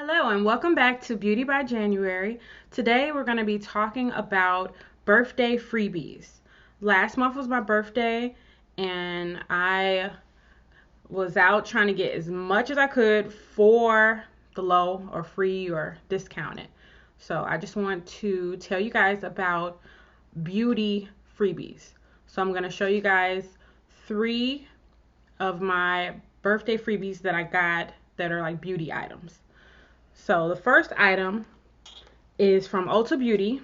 Hello and welcome back to Beauty by January. Today we're going to be talking about birthday freebies. Last month was my birthday and I was out trying to get as much as I could for the low or free or discounted. So I just want to tell you guys about beauty freebies. So I'm going to show you guys 3 of my birthday freebies that I got that are like beauty items. So the first item is from Ulta Beauty.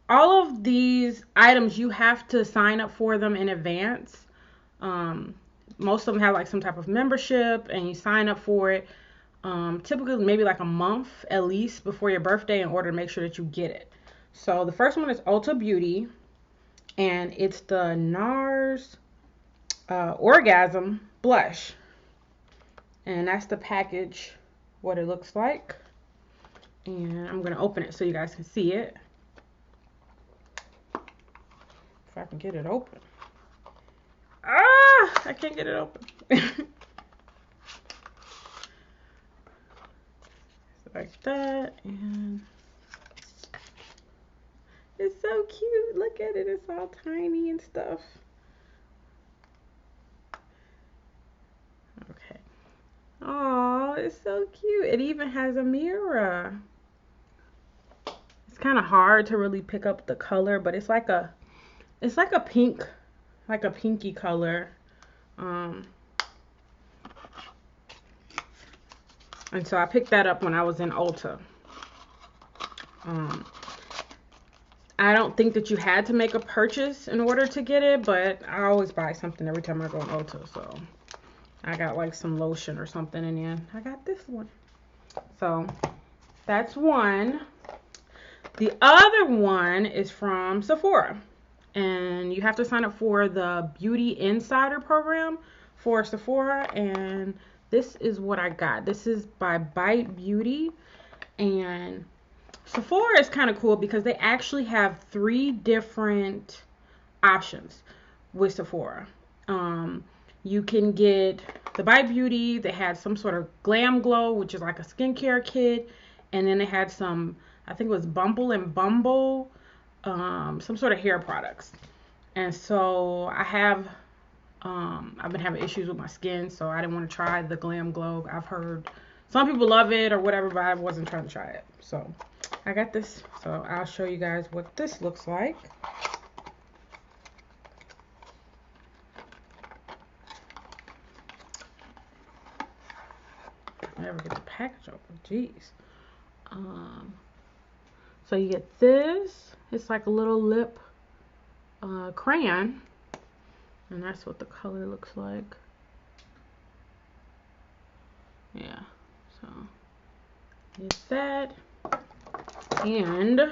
All of these items you have to sign up for them in advance. Most of them have like some type of membership and you sign up for it typically maybe like a month at least before your birthday in order to make sure that you get it. So the first one is Ulta Beauty and it's the NARS Orgasm Blush. And that's the package, what it looks like. And I'm going to open it so you guys can see it. If I can get it open. Ah! I can't get it open. Like that. And it's so cute. Look at it. It's all tiny and stuff. Okay. Oh, it's so cute. It even has a mirror. It's kind of hard to really pick up the color, but it's like a pink, like a pinky color. And so I picked that up when I was in Ulta. I don't think that you had to make a purchase in order to get it, but I always buy something every time I go in Ulta, so I got like some lotion or something, and then I got this one. So that's one. The other one is from Sephora, and you have to sign up for the Beauty Insider program for Sephora, and this is what I got. This is by Bite Beauty, and Sephora is kind of cool because they actually have 3 different options with Sephora. You can get the Bite Beauty. They had some sort of Glam Glow, which is like a skincare kit, and then they had some, I think it was Bumble and Bumble, some sort of hair products. And so I've been having issues with my skin, so I didn't want to try the Glam Glow. I've heard some people love it or whatever, but I wasn't trying to try it. So I got this, so I'll show you guys what this looks like. I never get the package open, jeez. So you get this. It's like a little lip crayon, and that's what the color looks like. Yeah, so get that. And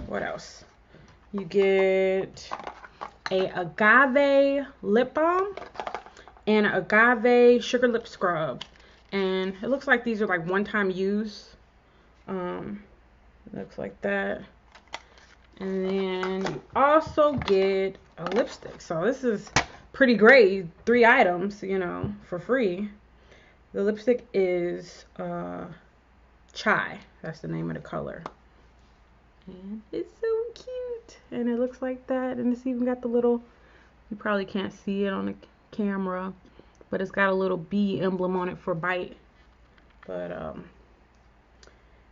what else? You get a agave lip balm and an agave sugar lip scrub, and it looks like these are like one-time use. Looks like that. And then you also get a lipstick. So this is pretty great. 3 items, you know, for free. The lipstick is Chai. That's the name of the color. And it's so cute. And it looks like that. And it's even got the little, you probably can't see it on the camera, but it's got a little bee emblem on it for Bite. But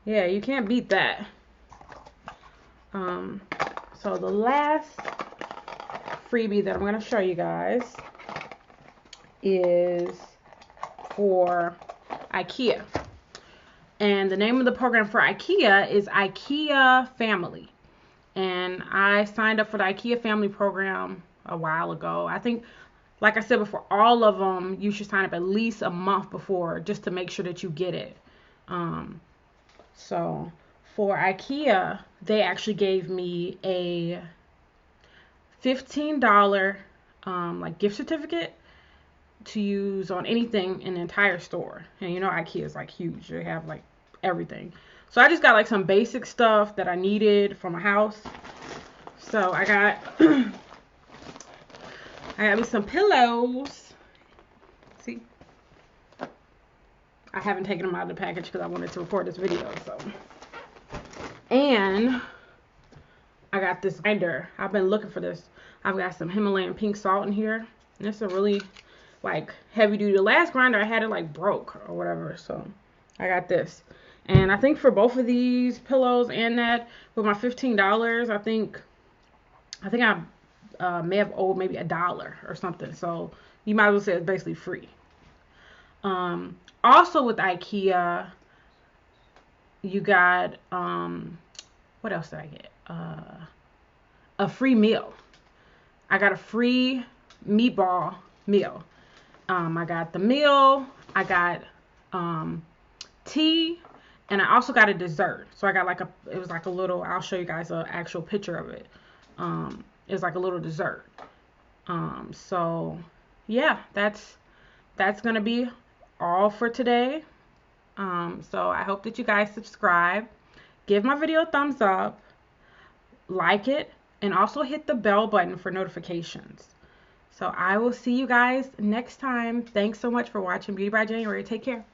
yeah, you can't beat that. So the last freebie that I'm going to show you guys is for IKEA. And the name of the program for IKEA is IKEA Family. And I signed up for the IKEA Family program a while ago. I think, like I said before, all of them you should sign up at least a month before just to make sure that you get it. So for IKEA, they actually gave me a $15 like gift certificate to use on anything in the entire store. And you know IKEA is like huge. They have like everything. So I just got like some basic stuff that I needed for my house. So I got I got me some pillows. See? I haven't taken them out of the package because I wanted to record this video. So, and I got this grinder. I've been looking for this. I've got some Himalayan pink salt in here, and it's a really like heavy duty. The last grinder I had it like broke or whatever, so I got this. And I think for both of these pillows and that, with my $15, I think I may have owed maybe $1 or something. So you might as well say it's basically free. Also with IKEA, you got what else did I get? A free meal. I got a free meatball meal. I got the meal. I got tea. And I also got a dessert. So I got like it was like a little, I'll show you guys an actual picture of it. It was like a little dessert. So yeah, that's going to be all for today. So I hope that you guys subscribe. Give my video a thumbs up. Like it. And also hit the bell button for notifications. So I will see you guys next time. Thanks so much for watching Beauty by January. Take care.